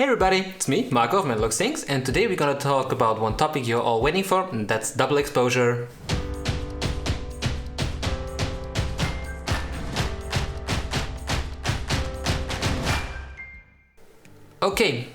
Hey everybody, it's me, Marco of Mental Things, and today we're gonna talk about one topic you're all waiting for, and that's double exposure. Okay,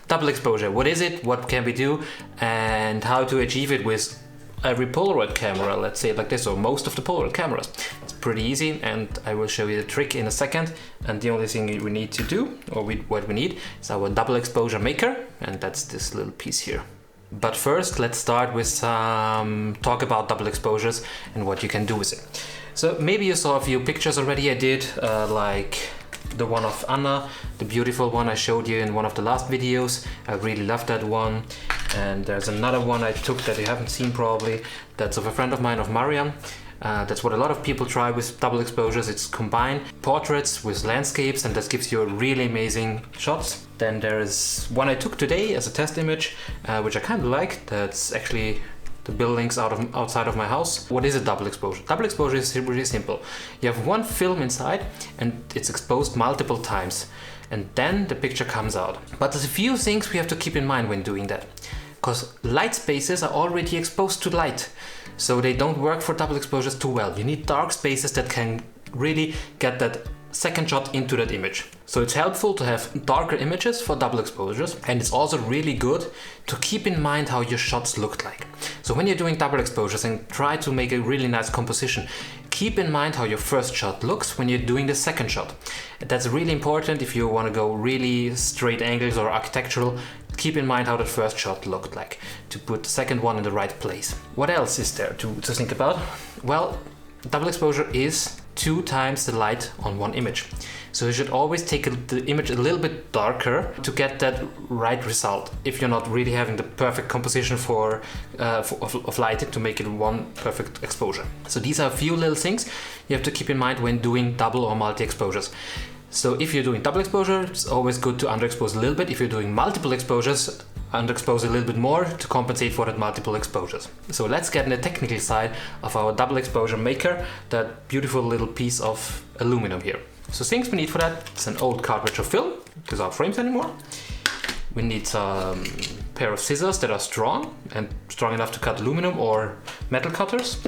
double exposure. What is it? What can we do? And how to achieve it with every Polaroid camera, let's say it like this, or most of the Polaroid cameras. It's pretty easy, and I will show you the trick in a second. And the only thing we need to do, or what we need, is our double exposure maker, and that's this little piece here. But first, let's start with talk about double exposures and what you can do with it. So maybe you saw a few pictures already I did, like the one of Anna, the beautiful one I showed you in one of the last videos. I really love that one. And there's another one I took that you haven't seen probably. That's of a friend of mine, of Marian. That's what a lot of people try with double exposures. It's combine portraits with landscapes, and that gives you really amazing shots. Then there's one I took today as a test image, which I kind of like. That's actually the buildings outside of my house. What is a double exposure? Double exposure is really simple. You have one film inside and it's exposed multiple times, and then the picture comes out. But there's a few things we have to keep in mind when doing that, because light spaces are already exposed to light, so they don't work for double exposures too well. You need dark spaces that can really get that second shot into that image. So it's helpful to have darker images for double exposures, and it's also really good to keep in mind how your shots looked like. So when you're doing double exposures and try to make a really nice composition, keep in mind how your first shot looks when you're doing the second shot. That's really important if you want to go really straight angles or architectural. Keep in mind how the first shot looked like to put the second one in the right place. What else is there to think about? Well, double exposure is 2 times the light on one image. So you should always take the image a little bit darker to get that right result, if you're not really having the perfect composition of lighting to make it one perfect exposure. So these are a few little things you have to keep in mind when doing double or multi exposures. So if you're doing double exposure, it's always good to underexpose a little bit. If you're doing multiple exposures, underexpose a little bit more to compensate for that multiple exposures. So let's get in the technical side of our double exposure maker, that beautiful little piece of aluminum here. So things we need for that: it's an old cartridge of film, because our frames anymore. We need some pair of scissors that are strong enough to cut aluminum, or metal cutters.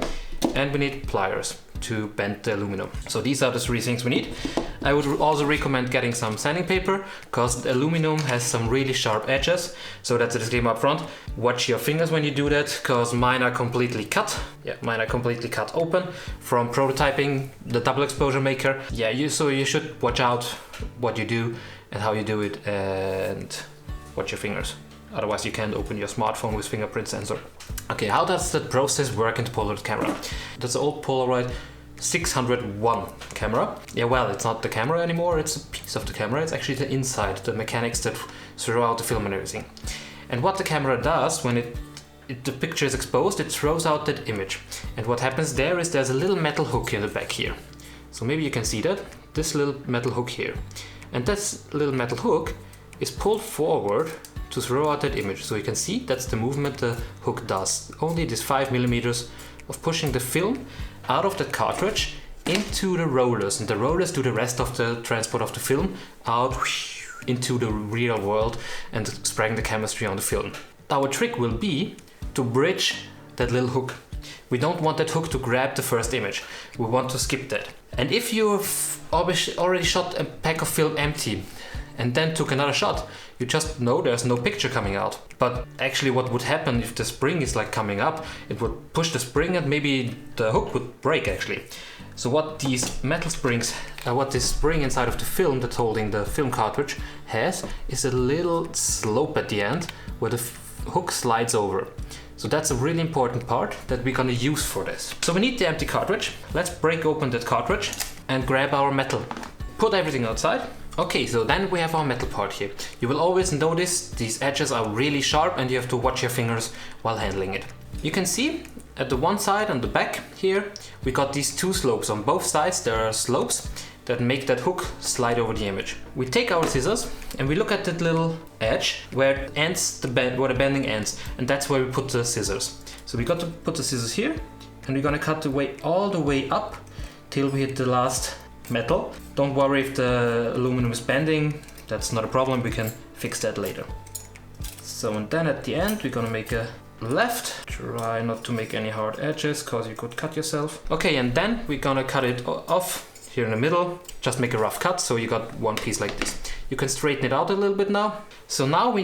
And we need pliers to bend the aluminum. So these are the 3 things we need. I would also recommend getting some sanding paper, because the aluminum has some really sharp edges. So that's a disclaimer up front. Watch your fingers when you do that, because mine are completely cut. Yeah, mine are completely cut open from prototyping the double exposure maker. Yeah, so you should watch out what you do and how you do it, and watch your fingers. Otherwise you can't open your smartphone with fingerprint sensor. Okay, how does the process work in the Polaroid camera? That's an old Polaroid 601 camera. Yeah, well, it's not the camera anymore, it's a piece of the camera. It's actually the inside, the mechanics that throw out the film and everything. And what the camera does when the picture is exposed, it throws out that image. And what happens there is there's a little metal hook in the back here. So maybe you can see that, this little metal hook here. And this little metal hook is pulled forward to throw out that image. So you can see that's the movement the hook does. Only this 5 millimeters of pushing the film out of the cartridge into the rollers, and the rollers do the rest of the transport of the film out into the real world and spreading the chemistry on the film. Our trick will be to bridge that little hook. We don't want that hook to grab the first image. We want to skip that. And if you've already shot a pack of film empty and then took another shot, you just know there's no picture coming out. But actually what would happen if the spring is like coming up, it would push the spring and maybe the hook would break actually. So what these metal springs, what this spring inside of the film that's holding the film cartridge has, is a little slope at the end where the hook slides over. So that's a really important part that we're gonna use for this. So we need the empty cartridge. Let's break open that cartridge and grab our metal. Put everything outside. Okay, so then we have our metal part here. You will always notice these edges are really sharp, and you have to watch your fingers while handling it. You can see at the one side on the back here, we got these 2 slopes. On both sides there are slopes that make that hook slide over the image. We take our scissors and we look at that little edge where it ends where the bending ends, and that's where we put the scissors. So we got to put the scissors here, and we're gonna cut all the way up till we hit the last metal. Don't worry if the aluminum is bending, that's not a problem, we can fix that later. So and then at the end we're gonna make a left. Try not to make any hard edges cause you could cut yourself. Okay, and then we're gonna cut it off here in the middle. Just make a rough cut so you got one piece like this. You can straighten it out a little bit now. So now we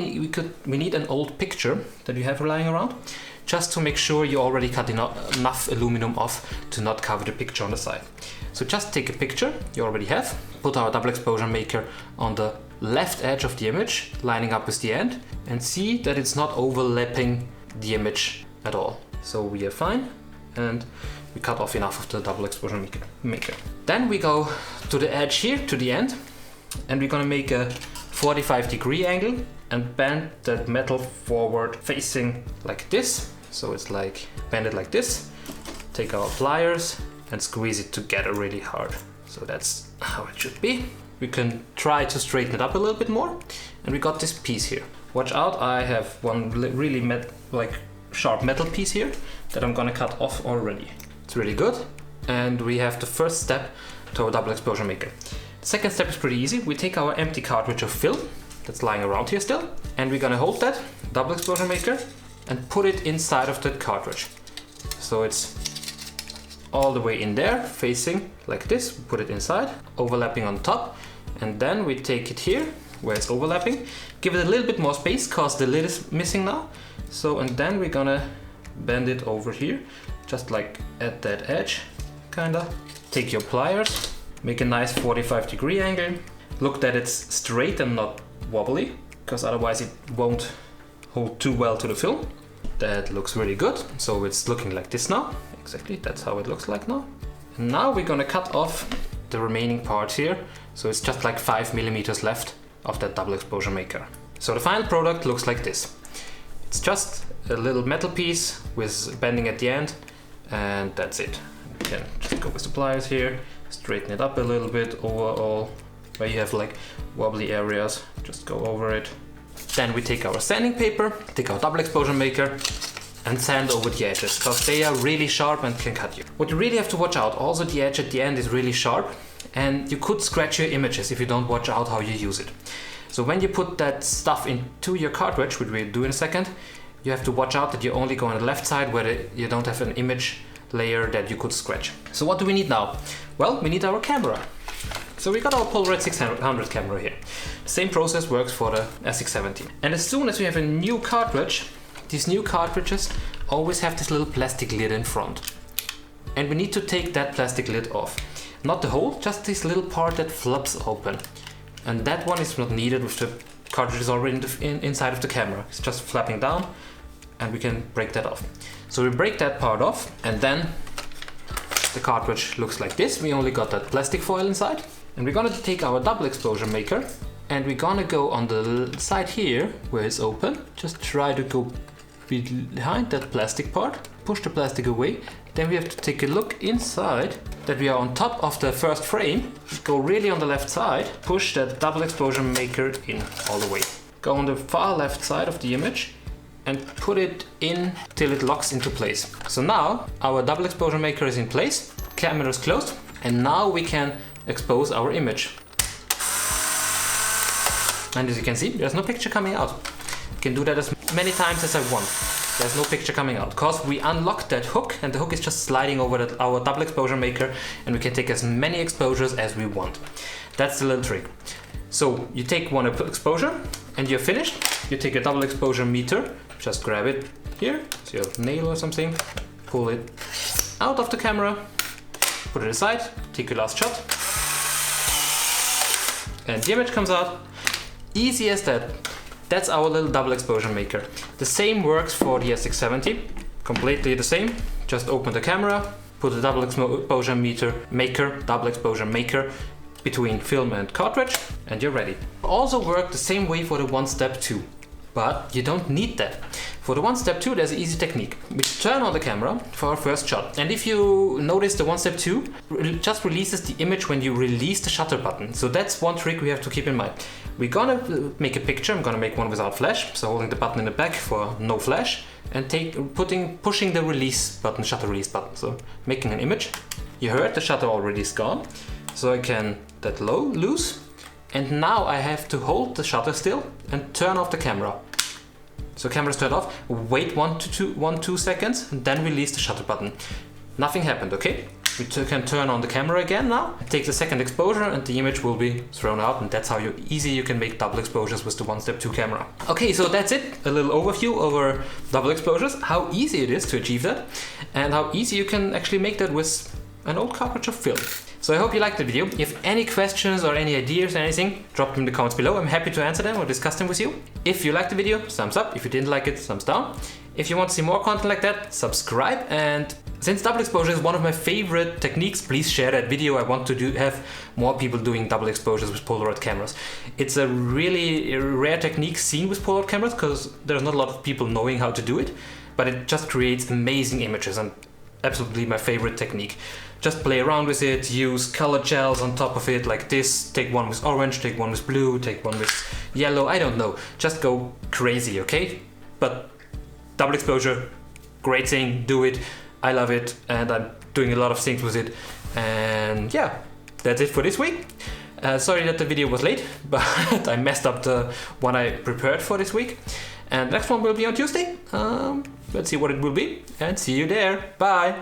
need an old picture that you have lying around, just to make sure you already cut enough aluminum off to not cover the picture on the side. So just take a picture you already have, put our double exposure maker on the left edge of the image, lining up with the end, and see that it's not overlapping the image at all. So we are fine, and we cut off enough of the double exposure maker. Then we go to the edge here, to the end, and we're gonna make a 45-degree angle and bend that metal forward facing like this. So it's like, bend it like this. Take our pliers and squeeze it together really hard. So that's how it should be. We can try to straighten it up a little bit more. And we got this piece here. Watch out, I have one really sharp metal piece here that I'm gonna cut off already. It's really good. And we have the first step to our double exposure maker. The second step is pretty easy. We take our empty cartridge of film that's lying around here still, and we're gonna hold that double exposure maker and put it inside of that cartridge. So it's all the way in there, facing like this. We put it inside, overlapping on top, and then we take it here where it's overlapping, give it a little bit more space cause the lid is missing now. So, and then we're gonna bend it over here, just like at that edge, kinda. Take your pliers, make a nice 45-degree angle. Look that it's straight and not wobbly, because otherwise it won't hold too well to the film. That looks really good. So it's looking like this now. Exactly, that's how it looks like now. And now we're gonna cut off the remaining part here. So it's just like 5 millimeters left of that double exposure maker. So the final product looks like this. It's just a little metal piece with bending at the end, and that's it. You can just go with the pliers here, straighten it up a little bit overall. Where you have like wobbly areas, just go over it. Then we take our sanding paper, take our double exposure maker, and sand over the edges, because they are really sharp and can cut you. What you really have to watch out, also the edge at the end is really sharp, and you could scratch your images if you don't watch out how you use it. So when you put that stuff into your cartridge, which we'll do in a second, you have to watch out that you only go on the left side where you don't have an image layer that you could scratch. So what do we need now? Well, we need our camera. So we got our Polaroid 600 camera here. The same process works for the S670. And as soon as we have a new cartridge, these new cartridges always have this little plastic lid in front. And we need to take that plastic lid off. Not the whole, just this little part that flaps open. And that one is not needed with the cartridges already inside of the camera. It's just flapping down, and we can break that off. So we break that part off, and then the cartridge looks like this. We only got that plastic foil inside. And we're gonna take our double exposure maker, and we're gonna go on the side here where it's open. Just try to go behind that plastic part, push the plastic away. Then we have to take a look inside that we are on top of the first frame. Go really on the left side, push that double exposure maker in all the way. Go on the far left side of the image and put it in till it locks into place. So now our double exposure maker is in place, camera is closed, and now we can expose our image. And as you can see, there's no picture coming out. You can do that as many times as I want. There's no picture coming out because we unlocked that hook, and the hook is just sliding over our double exposure maker, and we can take as many exposures as we want. That's the little trick. So you take one exposure and you're finished. You take a double exposure meter, just grab it here, it's your nail or something, pull it out of the camera, put it aside, take your last shot, and the image comes out. Easy as that. That's our little double exposure maker. The same works for the S670, completely the same. Just open the camera, put the double exposure double exposure maker between film and cartridge, and you're ready. Also work the same way for the 1-step 2, but you don't need that. For the 1-step 2, there's an easy technique. We turn on the camera for our first shot. And if you notice, the 1-step 2 just releases the image when you release the shutter button. So that's one trick we have to keep in mind. We're gonna make a picture. I'm gonna make one without flash, so holding the button in the back for no flash, and pushing the release button, shutter release button. So making an image. You heard the shutter already is gone, so I can let loose, And now I have to hold the shutter still and turn off the camera. So camera's turned off, wait 1 to 2 seconds, and then release the shutter button. Nothing happened, okay? We can turn on the camera again now, take the second exposure, and the image will be thrown out, and that's how easy you can make double exposures with the 1-step-2 camera. Okay, so that's it. A little overview over double exposures, how easy it is to achieve that, and how easy you can actually make that with an old cartridge of film. So I hope you liked the video. If any questions or any ideas or anything, drop them in the comments below. I'm happy to answer them or discuss them with you. If you liked the video, thumbs up. If you didn't like it, thumbs down. If you want to see more content like that, subscribe. And since double exposure is one of my favorite techniques, please share that video. I want to have more people doing double exposures with Polaroid cameras. It's a really rare technique seen with Polaroid cameras because there's not a lot of people knowing how to do it, but it just creates amazing images and absolutely my favorite technique. Just play around with it, use color gels on top of it like this. Take one with orange, take one with blue, take one with yellow, I don't know. Just go crazy, okay? But double exposure, great thing, do it. I love it and I'm doing a lot of things with it. And yeah, that's it for this week. Sorry that the video was late, but I messed up the one I prepared for this week. And the next one will be on Tuesday. Let's see what it will be and see you there. Bye!